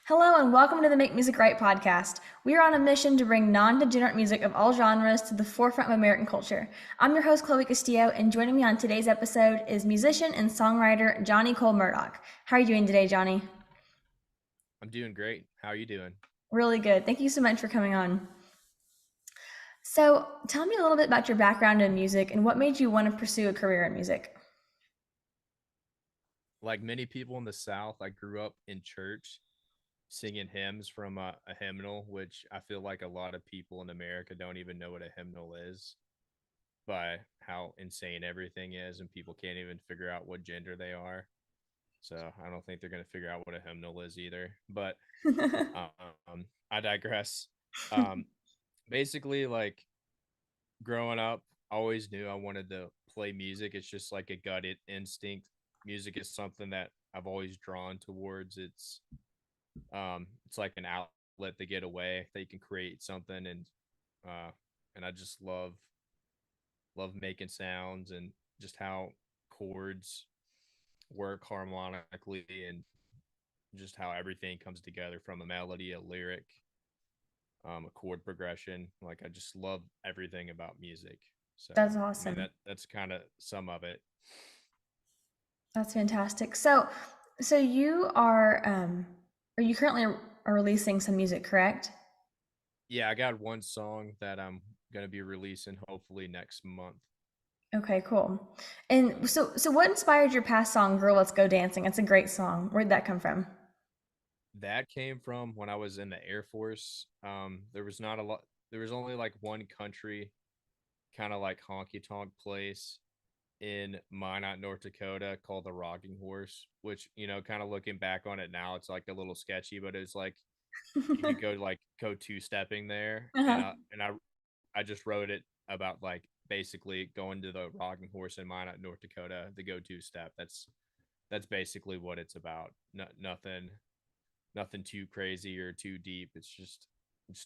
Hello and welcome to the Make Music Right podcast. We are on a mission to bring non-degenerate music of all genres to the forefront of American culture. I'm your host, Chloe Castillo, and joining me on today's episode is musician and songwriter Johnny Cole Murdock. How are you doing today, Johnny? I'm doing great. How are you doing? Really good. Thank you so much for coming on. So, tell me a little bit about your background in music and what made you want to pursue a career in music. Like many people in the South, I grew up in church singing hymns from a hymnal, which I feel like a lot of people in America don't even know what a hymnal is by how insane everything is, and people can't even figure out what gender they are. So I don't think they're going to figure out what a hymnal is either. But I digress. Um, Basically, like growing up, I always knew I wanted to play music. It's just like a instinct. Music is something that I've always drawn towards. It's like an outlet to get away that you can create something, uh and I just love making sounds and just how chords work harmonically and just how everything comes together from a melody, a lyric, a chord progression. Like I just love everything about music. So That's I mean awesome. that's kind of some of it. That's fantastic. So you are you currently are releasing some music, correct? Yeah, I got one song that I'm gonna be releasing hopefully next month. Okay, cool. And so what inspired your past song, Girl, Let's Go Dancing? It's a great song. Where'd that come from? That came from when I was in the Air Force. There was not a lot. There was only like one country, kind of like honky tonk place in Minot, North Dakota, called the Rocking Horse. Which kind of looking back on it now, it's like a little sketchy, but it's like you could go two stepping there, Uh-huh. and I just wrote it about like basically going to the Rocking Horse in Minot, North Dakota, the go two step. That's basically what it's about. Nothing too crazy or too deep. It's just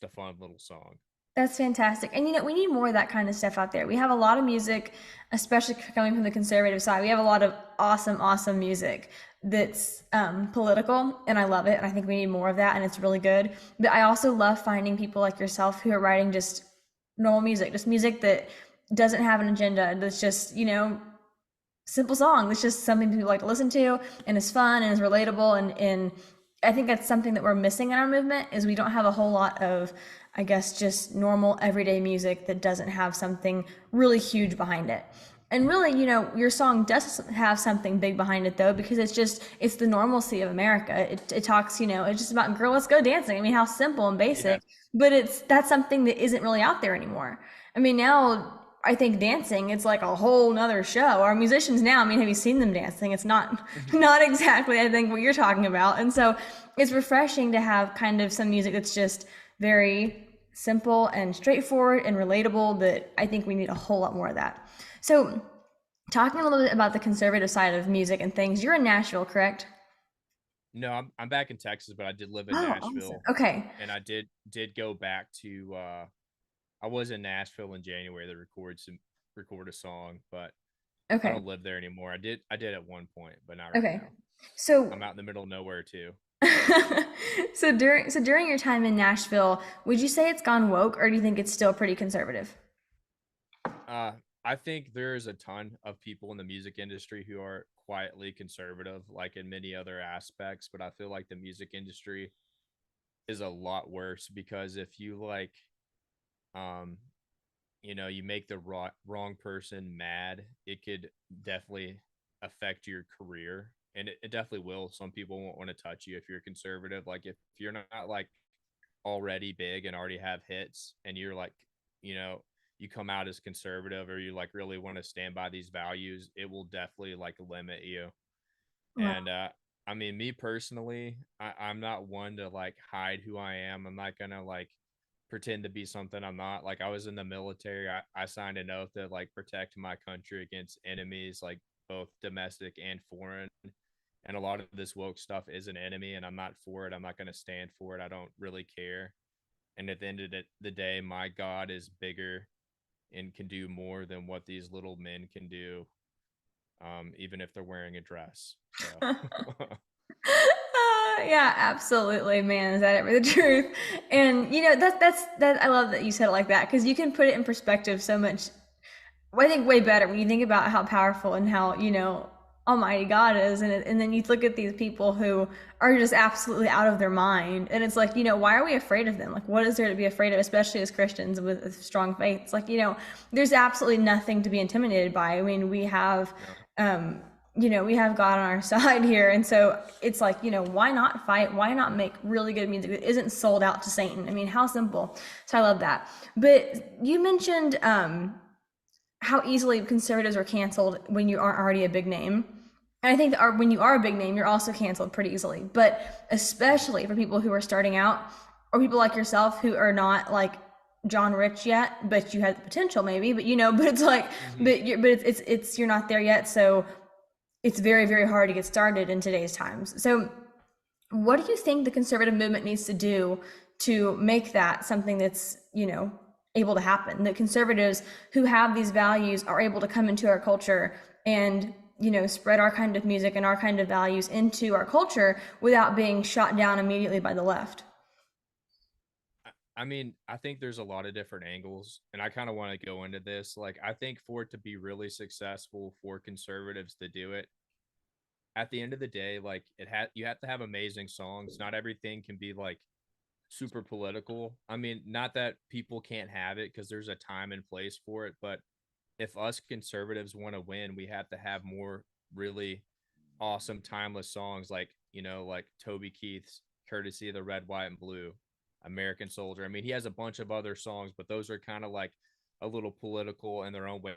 a fun little song. That's fantastic. And we need more of that kind of stuff out there. We have a lot of music, especially coming from the conservative side. We have a lot of awesome, awesome music that's political, and I love it. And I think we need more of that, and it's really good. But I also love finding people like yourself who are writing just normal music, just music that doesn't have an agenda, that's just, simple song. It's just something people like to listen to and is fun and is relatable and I think that's something that we're missing in our movement is we don't have a whole lot of, I guess, just normal everyday music that doesn't have something really huge behind it. And really, your song does have something big behind it though, because it's the normalcy of America. It talks, it's just about girl, let's go dancing. I mean, how simple and Yeah. basic, but that's something that isn't really out there anymore. I mean, now I think dancing, it's like a whole nother show. Our musicians now, I mean, have you seen them dancing? It's not not exactly, I think, what you're talking about. And so it's refreshing to have kind of some music that's just very simple and straightforward and relatable that I think we need a whole lot more of that. So talking a little bit about the conservative side of music and things, you're in Nashville, correct? No, I'm back in Texas, but I did live in Oh, awesome. Nashville, Okay. and I did go back to. I was in Nashville in January to record a song, but I Okay. don't live there anymore. I did at one point, but not right Okay. now. So I'm out in the middle of nowhere too. so during your time in Nashville, would you say it's gone woke or do you think it's still pretty conservative? Uh, I think there's a ton of people in the music industry who are quietly conservative, like in many other aspects. But I feel like the music industry is a lot worse because if you um, you make the wrong person mad, it could definitely affect your career, and it definitely will. Some people won't want to touch you if you're conservative. Like if you're not like already big and already have hits and you're like you know you come out as conservative or you like really want to stand by these values, it will definitely like limit you. Wow. And I mean, me personally, I'm not one to like hide who I am. I'm not gonna like pretend to be something I'm not. Like I was in the military. I signed an oath to like protect my country against enemies, like both domestic and foreign. And a lot of this woke stuff is an enemy, and I'm not for it. I'm not going to stand for it. I don't really care. And at the end of the day, my God is bigger and can do more than what these little men can do, even if they're wearing a dress. So, Yeah, absolutely, man. Is that ever the truth? And that I love that you said it like that because you can put it in perspective so much. Well, I think way better when you think about how powerful and how Almighty God is, and then you look at these people who are just absolutely out of their mind, and it's like why are we afraid of them? Like, what is there to be afraid of, especially as Christians with a strong faith? It's like there's absolutely nothing to be intimidated by. I mean, No. um, we have God on our side here, and so it's like why not fight? Why not make really good music that isn't sold out to Satan? I mean, how simple. So I love that. But you mentioned how easily conservatives are canceled when you aren't already a big name. And I think that when you are a big name, you're also canceled pretty easily. But especially for people who are starting out, or people like yourself who are not like John Rich yet, but you have the potential maybe. But but it's like, Hmm. but you're not there yet. So it's very very hard to get started in today's times. So what do you think the conservative movement needs to do to make that something that's, able to happen? That conservatives who have these values are able to come into our culture and, spread our kind of music and our kind of values into our culture without being shot down immediately by the left. I mean, I think there's a lot of different angles, and I kind of want to go into this. Like, I think for it to be really successful for conservatives to do it, at the end of the day, like you have to have amazing songs. Not everything can be like super political. I mean, not that people can't have it because there's a time and place for it, but if us conservatives want to win, we have to have more really awesome timeless songs like, like Toby Keith's Courtesy of the Red, White, and Blue, American Soldier. I mean, he has a bunch of other songs, but those are kind of like a little political in their own way,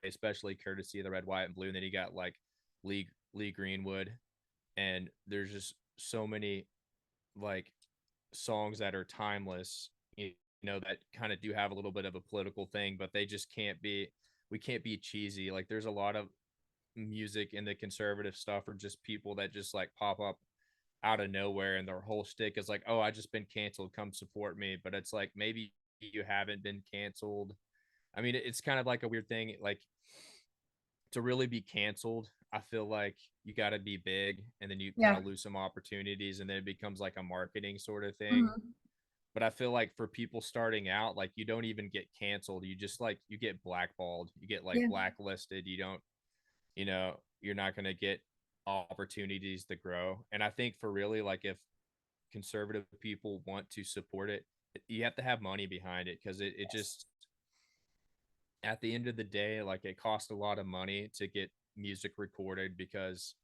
especially Courtesy of the Red, White, and Blue. And then you got like Lee Greenwood, and there's just so many like songs that are timeless, that kind of do have a little bit of a political thing, but they just can't be we can't be cheesy. Like there's a lot of music in the conservative stuff or just people that just like pop up out of nowhere and their whole stick is like, oh, I just been canceled, come support me. But it's like maybe you haven't been canceled. I mean, it's kind of like a weird thing. Like to really be canceled, I feel like you got to be big and then you kind Yeah. of lose some opportunities and then it becomes like a marketing sort of thing. Mhm. But I feel like for people starting out, like you don't even get canceled. You just like you get blackballed. You get like Yeah. blacklisted. You don't, you're not going to get opportunities to grow. And I think for really like if conservative people want to support it, you have to have money behind it because it just at the end of the day, like it costs a lot of money to get music recorded because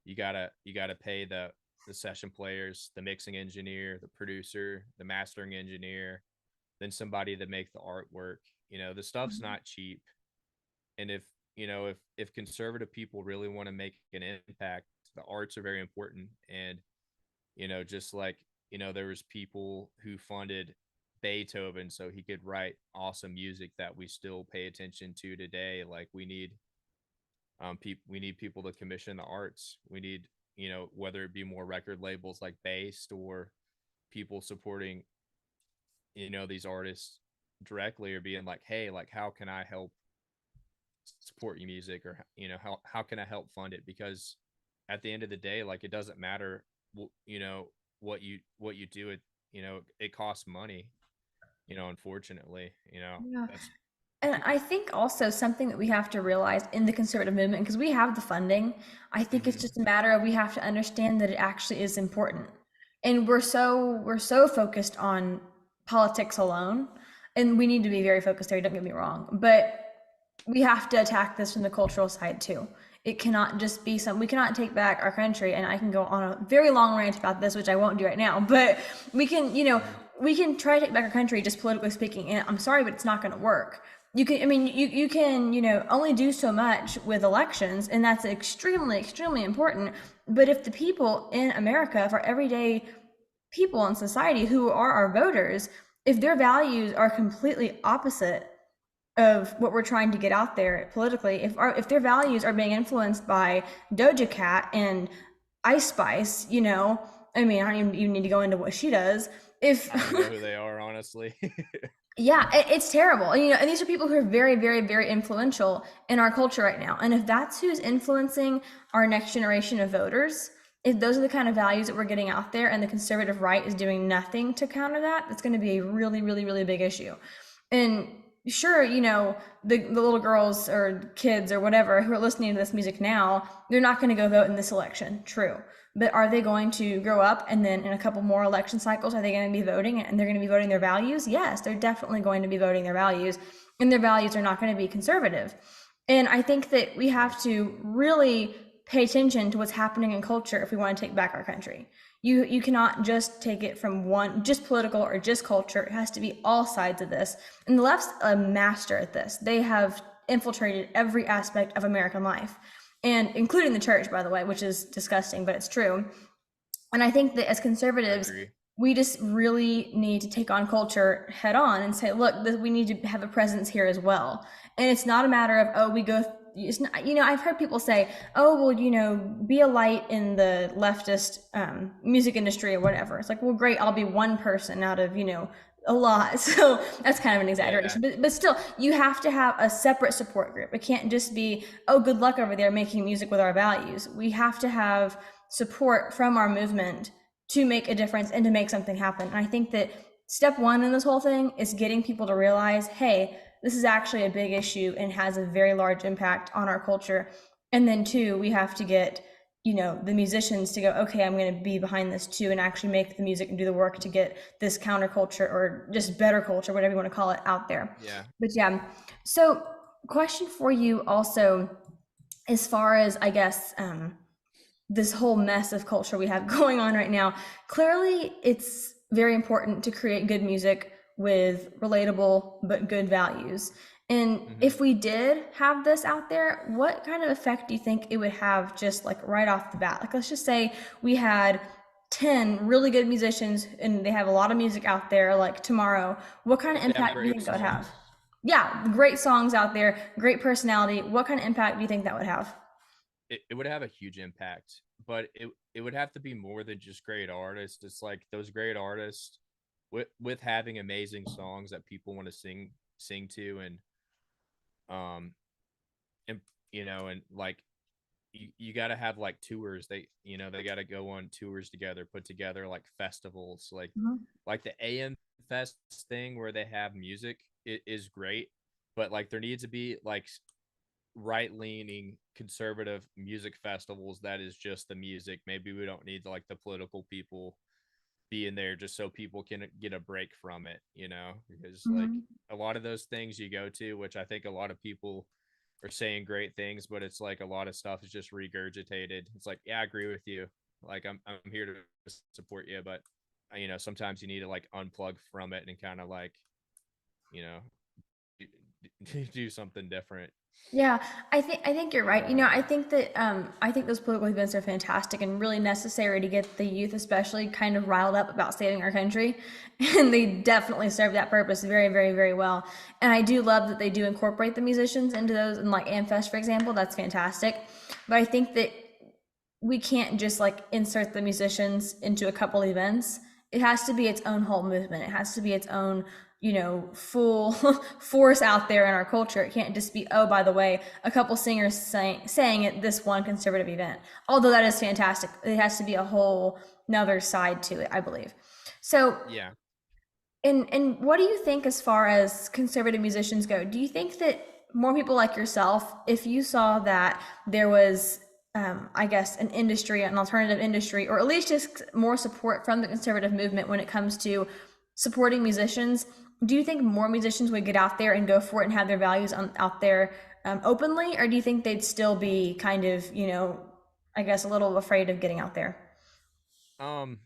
you gotta pay the session players, the mixing engineer, the producer, the mastering engineer, then somebody to make the artwork. The stuff's not cheap. And if conservative people really want to make an impact, the arts are very important. And just like there was people who funded Beethoven so he could write awesome music that we still pay attention to today. Like we need people to commission the arts. We need whether it be more record labels like Based or people supporting these artists directly or being like, hey, like how can I help support your music, or how can I help fund it? Because at the end of the day, like it doesn't matter what you do. It costs money, unfortunately. Yeah. That's And I think also something that we have to realize in the conservative movement, because we have the funding, I think it's hmm just a matter of we have to understand that it actually is important. And we're so focused on politics alone, and we need to be very focused there, don't get me wrong. But we have to attack this from the cultural side too. It cannot just be we cannot take back our country. And I can go on a very long rant about this, which I won't do right now, but we can, hmm we can try to take back our country just politically speaking. And I'm sorry, but it's not going to work. You can, I mean, you can, only do so much with elections, and that's extremely, extremely important. But if the people in America, if our everyday people in society who are our voters, if their values are completely opposite of what we're trying to get out there politically, if their values are being influenced by Doja Cat and Ice Spice, I mean, I don't even need to go into what she does. If I don't know who they are, honestly. Yeah, it's terrible. And these are people who are very, very, very influential in our culture right now. And if that's who's influencing our next generation of voters, if those are the kind of values that we're getting out there and the conservative right is doing nothing to counter that, it's going to be a really, really, really big issue. And sure, the little girls or kids or whatever who are listening to this music now, they're not going to go vote in this election. True. But are they going to grow up and then in a couple more election cycles, are they going to be voting and they're going to be voting their values? Yes, they're definitely going to be voting their values, and their values are not going to be conservative. And I think that we Right. have to really pay attention to what's happening in culture if we want to take back our country. You cannot just take it from one, just political or just culture. It has to be all sides of this. And the left's a master at this. They have infiltrated every aspect of American life, and including the church, by the way, which is disgusting, but it's true. And I think that as I conservatives, agree. we just really need to take on culture head on and say, look, we need to have a presence here as well. And it's not a matter of, oh, we go, it's not, I've heard people say, oh, well, be a light in the leftist music industry or whatever. It's like, well, great, I'll be one person out of, a lot. So that's kind of an Yeah. exaggeration. But still, you have to have a separate support group. It can't just be, oh, good luck over there making music with our values. We have to have support from our movement to make a difference and to make something happen. And I think that step one in this whole thing is getting people to realize, hey, this is actually a big issue and has a very large impact on our culture. And then two, we have to get the musicians to go, okay, I'm going to be behind this too, and actually make the music and do the work to get this counterculture or just better culture, whatever you want to call it, out there. Yeah. But yeah, so question for you also, as far as I guess this whole mess of culture we have going on right now, clearly it's very important to create good music with relatable but good values. And Hmm. if we did have this out there, what kind of effect do you think it would have just like right off the bat? Like, let's just say we had 10 really good musicians and they have a lot of music out there like tomorrow. What kind of They have impact do you great think that would have? songs. Yeah, great songs out there, great personality. What kind of impact do you think that would have? It would have a huge impact, but it would have to be more than just great artists. It's like those great artists with having amazing songs that people want to sing to, um and and like you got to have like tours. They got to go on tours together, put together like festivals, Mhm. like the AM Fest thing where they have music. It is great, but like there needs to be like right leaning conservative music festivals that is just the music. Maybe we don't need like the political people being there just so people can get a break from it, because like Mhm. a lot of those things you go to, which I think a lot of people are saying great things, but it's like a lot of stuff is just regurgitated. It's like, yeah, I agree with you. Like I'm here to support you, but sometimes you need to like unplug from it and kind of like, you know, do something different. Yeah, I think you're right. I think that I think those political events are fantastic and really necessary to get the youth, especially, kind of riled up about saving our country, and they definitely serve that purpose very, very, very well. And I do love that they do incorporate the musicians into those, and like Amfest, for example, that's fantastic. But I think that we can't just like insert the musicians into a couple events. It has to be its own whole movement. It has to be its own, full force out there in our culture. It can't just be, oh, by the way, a couple singers saying at this one conservative event. Although that is fantastic, it has to be a whole another side to it, I believe. So, Yeah. and what do you think as far as conservative musicians go? Do you think that more people like yourself, if you saw that there was, I guess, an industry, an alternative industry, or at least just more support from the conservative movement when it comes to supporting musicians, do you think more musicians would get out there and go for it and have their values out there openly, or do you think they'd still be kind of, I guess, a little afraid of getting out there? Um,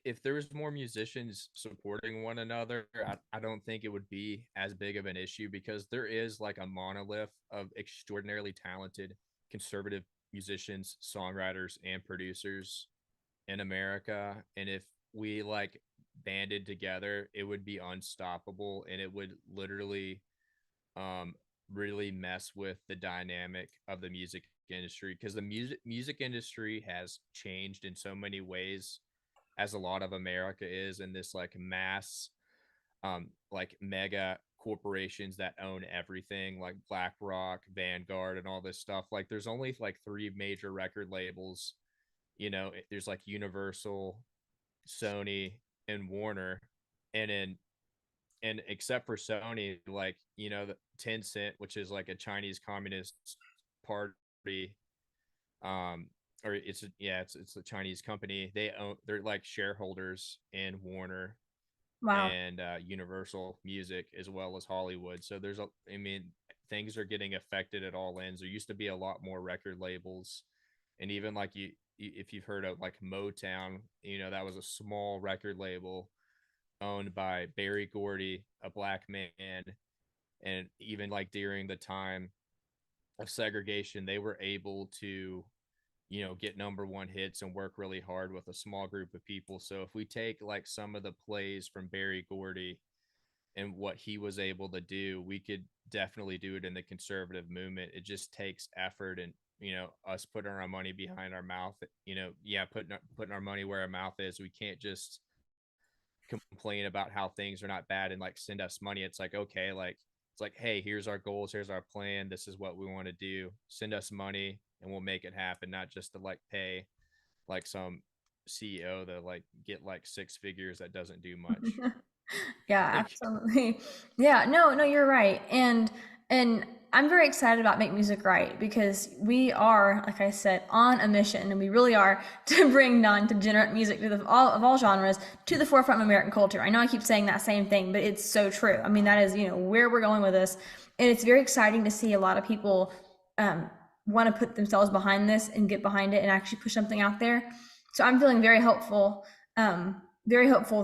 if there was more musicians supporting one another, I don't think it would be as big of an issue because there is like a monolith of extraordinarily talented conservative musicians, songwriters, and producers in America. And if we like banded together, it would be unstoppable and it would literally um really mess with the dynamic of the music industry because the music industry has changed in so many ways as a lot of America is in this like mass like mega corporations that own everything like BlackRock, Vanguard and all this stuff. Like there's only like three major record labels, there's like Universal, Sony, and Warner, and in and except for Sony, like the Tencent, which is like a Chinese communist party, um, or it's a Chinese company. They're like shareholders in Warner Wow. and Universal Music as well as Hollywood. So I mean, things are getting affected at all ends. There used to be a lot more record labels, and even like if you've heard of like Motown, that was a small record label owned by Barry Gordy, a black man, and even like during the time of segregation, they were able to get number one hits and work really hard with a small group of people. So if we take like some of the plays from Barry Gordy and what he was able to do, we could definitely do it in the conservative movement. It just takes effort and us putting our money behind our mouth. Yeah, putting our money where our mouth is. We can't just complain about how things are not bad and like send us money. It's like, okay, like it's like, hey, here's our goals, here's our plan, this is what we want to do. Send us money and we'll make it happen, not just to like pay like some CEO to like get like six figures that doesn't do much. Yeah, Like, absolutely. Yeah, no, you're right. And I'm very excited about Make Music Right because we are, like I said, on a mission, and we really are to bring non-degenerate music to all genres to the forefront of American culture. I know I keep saying that same thing, but it's so true. I mean, that is, where we're going with this. And it's very exciting to see a lot of people um, want to put themselves behind this and get behind it and actually push something out there. So I'm feeling very hopeful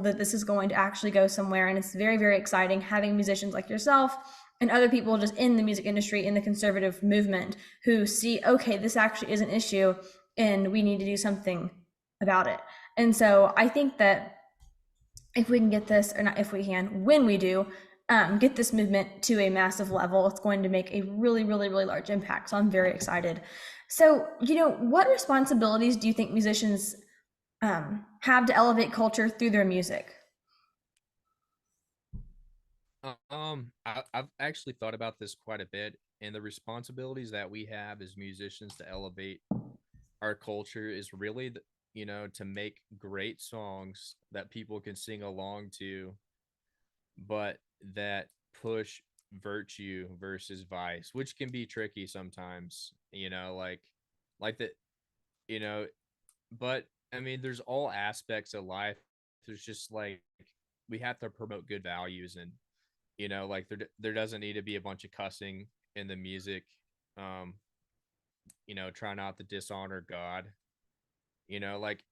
that this is going to actually go somewhere. And it's very, very exciting having musicians like yourself and other people just in the music industry, in the conservative movement, who see, okay, this actually is an issue and we need to do something about it. And so I think that if we can get this, or not if we can, when we do, get this movement to a massive level, it's going to make a really, really, really large impact. So I'm very excited. So, what responsibilities do you think musicians have to elevate culture through their music? I've actually thought about this quite a bit, and the responsibilities that we have as musicians to elevate our culture is really, to make great songs that people can sing along to, but that push virtue versus vice, which can be tricky sometimes, like that, you know, but I mean, there's all aspects of life. There's just like we have to promote good values, and like there doesn't need to be a bunch of cussing in the music. Um, try not to dishonor God. Like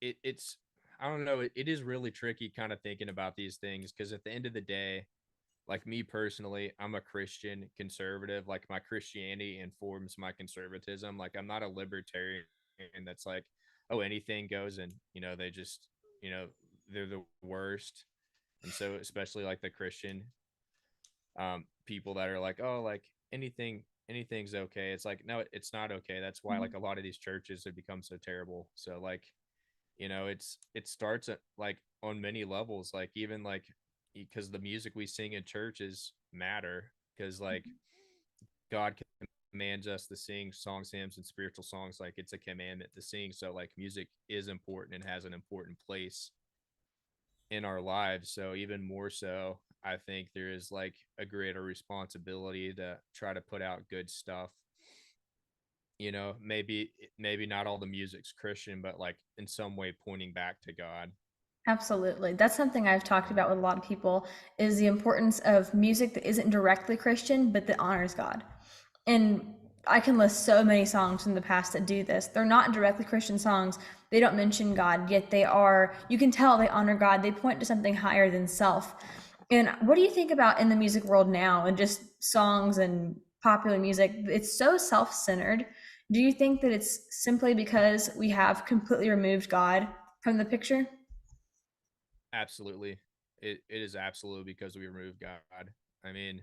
it's I don't know, it is really tricky kind of thinking about these things because at the end of the day, like me personally, I'm a Christian conservative. Like my Christianity informs my conservatism. Like I'm not a libertarian that's like, oh, anything goes, and they just, you know, they're the worst. And so especially like the Christian people that are like, oh, like anything's okay. It's like, no, it's not okay. That's why like a lot of these churches have become so terrible. So like, it starts at like on many levels, like even like because the music we sing in churches matter, because like God commands us to sing songs, hymns, and spiritual songs. Like it's a commandment to sing. So like music is important and has an important place in our lives. So even more so, I think there is like a greater responsibility to try to put out good stuff. Maybe not all the music's Christian, but like in some way pointing back to God. Absolutely. That's something I've talked about with a lot of people is the importance of music that isn't directly Christian, but that honors God. And I can list so many songs from the past that do this. They're not directly Christian songs. They don't mention God, yet they are, you can tell they honor God. They point to something higher than self. And what do you think about in the music world now and just songs and popular music? It's so self centered. Do you think that it's simply because we have completely removed God from the picture? Absolutely. It is absolutely because we remove God. I mean,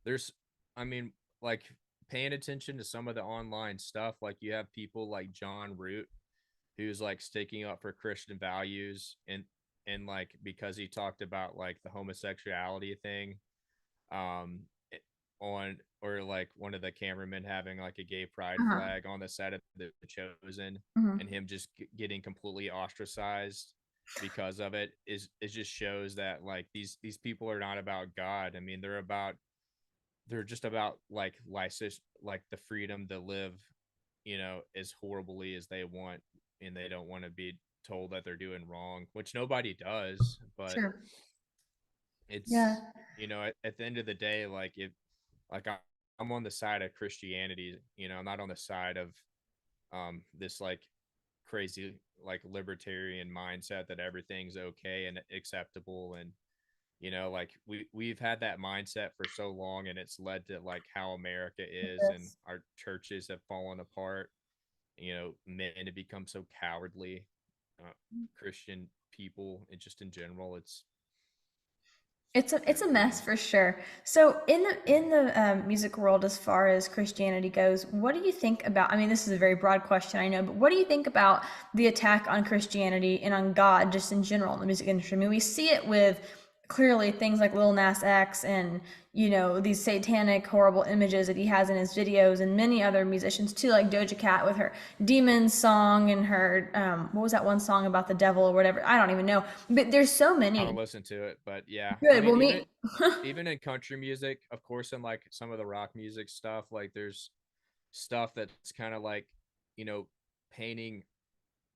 there's I mean, like paying attention to some of the online stuff, like you have people like John Root who's like sticking up for Christian values, and like because he talked about like the homosexuality thing, um on, or like one of the cameramen having like a gay pride Uh-huh. flag on the set of The Chosen, Mhm. and him just getting completely ostracized because of it, is just shows that like these people are not about God. I mean, they're just about like license, like the freedom to live, as horribly as they want, and they don't want to be told that they're doing wrong, which nobody does. But Sure. Yeah. it's, at the end of the day, like if like I'm on the side of Christianity, not on the side of this like crazy like libertarian mindset that everything's okay and acceptable. And like we've had that mindset for so long, and it's led to like how America is, and Yes. our churches have fallen apart. Men have become so cowardly. uh, Christian people, and just in general, It's a I mess mean, for sure. So in the music world, as far as Christianity goes, what do you think about? I mean, this is a very broad question, I know, but what do you think about the attack on Christianity and on God just in general in the music industry? I mean, we see it with clearly things like Lil Nas X and these satanic horrible images that he has in his videos, and many other musicians too, like Doja Cat with her Demons song and her what was that one song about the devil or whatever? I don't even know, but there's so I don't many. listen to it, but yeah, I Good. mean, Well, even me. even in country music, of course, and like some of the rock music stuff, like there's stuff that's kind of like, you know painting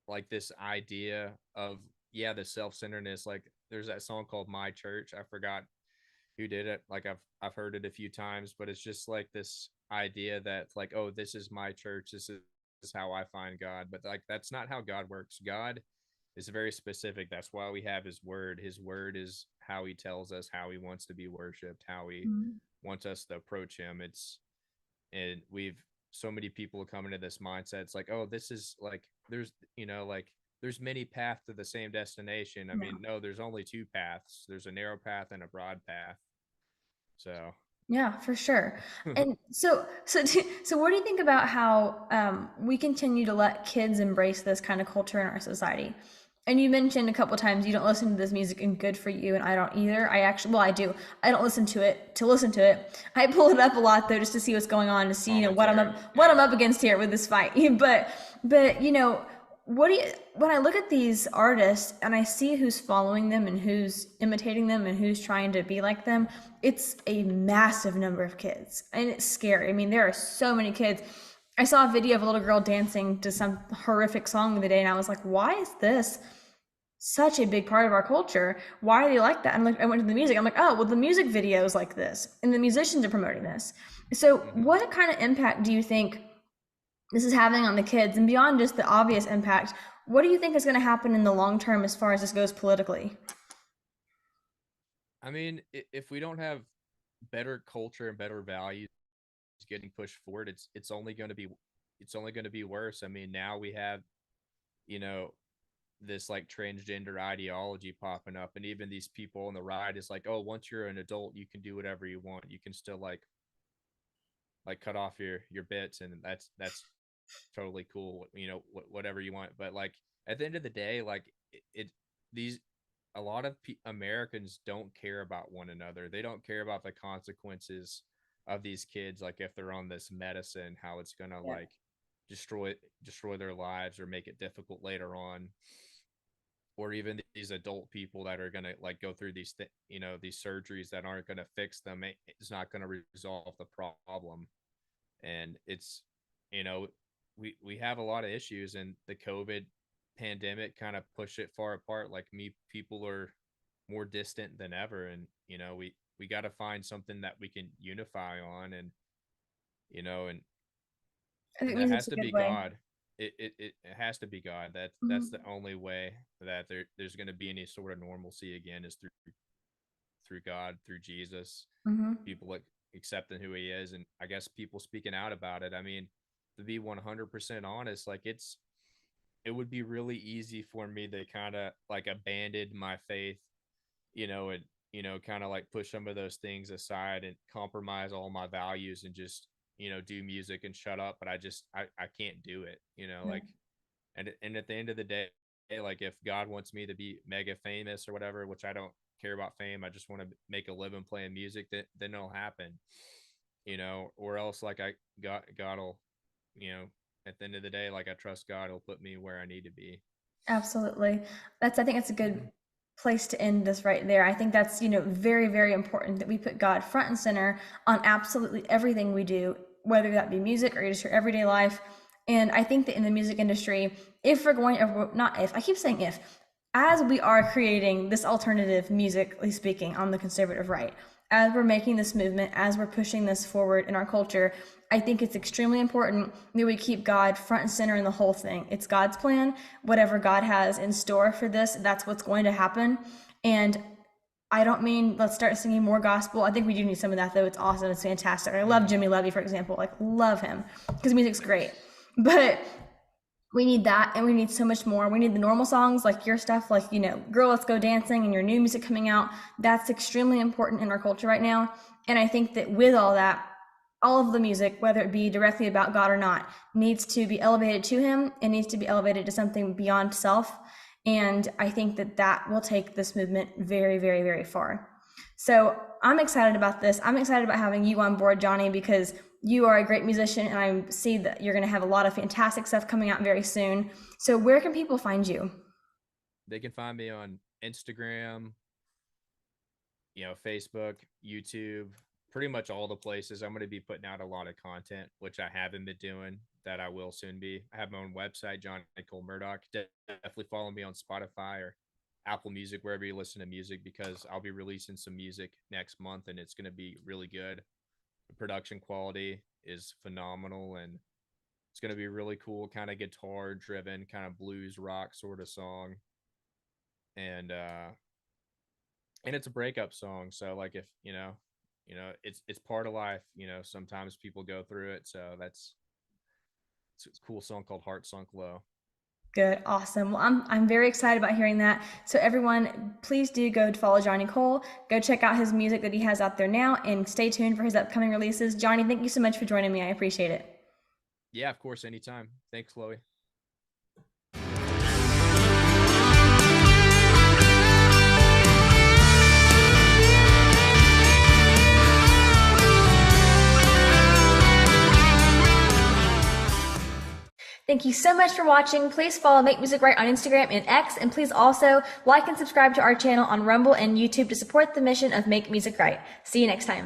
like this idea of, yeah, the self-centeredness. Like there's that song called My Church, I forgot who did it. Like I've heard it a few times, but it's just like this idea that like, oh, this is my church, this is how I find God. But like that's not how God works. God is very specific. That's why we have his word. His word is how he tells us how he wants to be worshiped, how he Mhm. wants us to approach him. And we've so many people come into this mindset. It's like, oh, this is like, like there's many paths to the same destination. I Yeah. mean, no, there's only two paths. There's a narrow path and a broad path. So Yeah, for sure. And so what do you think about how we continue to let kids embrace this kind of culture in our society? And you mentioned a couple times you don't listen to this music and good for you, and I don't either. I actually, well, I do. I don't listen to it to listen to it. I pull it up a lot though, just to see what's going on, to see commentary, what yeah. I'm up against here with this fight. But what do you when I look at these artists and I see who's following them and who's imitating them and who's trying to be like them, it's a massive number of kids, and it's scary. I mean, there are so many kids. I saw a video of a little girl dancing to some horrific song the other day, and I was like, why is this such a big part of our culture? Why are they like that? And like, I went to the music. I'm like, oh, well, the music video is like this, and the musicians are promoting this. So, Hmm. what kind of impact do you think this is having on the kids? And beyond just the obvious impact, what do you think is going to happen in the long term as far as this goes politically? I mean, if we don't have better culture and better values getting pushed forward, it's only going to be worse. I mean, now we have, you know this like transgender ideology popping up, and even these people on the right is like, oh, once you're an adult, you can do whatever you want. You can still like cut off your bits, and that's totally cool. Whatever you want. But like at the end of the day, like it these a lot of Americans don't care about one another. They don't care about the consequences of these kids, like if they're on this medicine, how it's gonna Yeah. like destroy their lives or make it difficult later on. Or even these adult people that are going to like go through these surgeries that aren't going to fix them. It's not going to resolve the problem. And it's, you know we have a lot of issues, and the COVID pandemic kind of pushed it far apart. Like me people are more distant than ever, and we got to find something that we can unify on. And you know and I think and that music's has a to good be way. God. It has to be God. That's the Mhm. only way that there's going to be any sort of normalcy again, is through God, through Jesus, Mhm. people like accepting who he is, and I guess people speaking out about it. I mean, to be 100% honest, like it would be really easy for me to kind of like abandon my faith, and kind of like push some of those things aside and compromise all my values and just do music and shut up. But I can't do it, Yeah. like. And at the end of the day, like if God wants me to be mega famous or whatever, which I don't care about fame, I just want to make a living playing music, then it'll happen. or else like God'll, you know, at the end of the day, like I trust God, he'll put me where I need to be. Absolutely. I think it's a good place to end this right there. I think that's, very, very important that we put God front and center on absolutely everything we do, whether that be music or just your everyday life. And I think that in the music industry, if we're going, not if, I keep saying if, as we are creating this alternative, musically speaking, on the conservative right, as we're making this movement, as we're pushing this forward in our culture, I think it's extremely important that we keep God front and center in the whole thing. It's God's plan. Whatever God has in store for this, that's what's going to happen. And I don't mean let's start singing more gospel. I think we do need some of that, though. It's awesome. It's fantastic. I love Hmm. Jimmy Levy, for example. Like, love him because music's great. But we need that, and we need so much more. We need the normal songs like your stuff, like, Girl, Let's Go Dancing, and your new music coming out. That's extremely important in our culture right now. And I think that with all that, all of the music, whether it be directly about God or not, needs to be elevated to him. It needs to be elevated to something beyond self. And I think that that will take this movement very, very, very far. So I'm excited about this. I'm excited about having you on board, Johnny, because you are a great musician, and I see that you're going to have a lot of fantastic stuff coming out very soon. So where can people find you? They can find me on Instagram, Facebook, YouTube, pretty much all the places. I'm going to be putting out a lot of content, which I haven't been doing, that I will soon be. I have my own website, John Nicole Murdock. Definitely follow me on Spotify or Apple Music, wherever you listen to music, because I'll be releasing some music next month and it's going to be really good. The production quality is phenomenal, and it's going to be really cool, kind of guitar driven, kind of blues rock sort of song. And it's a breakup song, so like if it's part of life. Sometimes people go through it, so it's a cool song called Heart Sunk Low. Good, awesome. Well, I'm very excited about hearing that. So everyone, please do go to follow Johnny Cole. Go check out his music that he has out there now, and stay tuned for his upcoming releases. Johnny, thank you so much for joining me. I appreciate it. Yeah, of course, anytime. Thanks, Chloe. Thank you so much for watching. Please follow Make Music Right on Instagram and X, and please also like and subscribe to our channel on Rumble and YouTube to support the mission of Make Music Right. See you next time.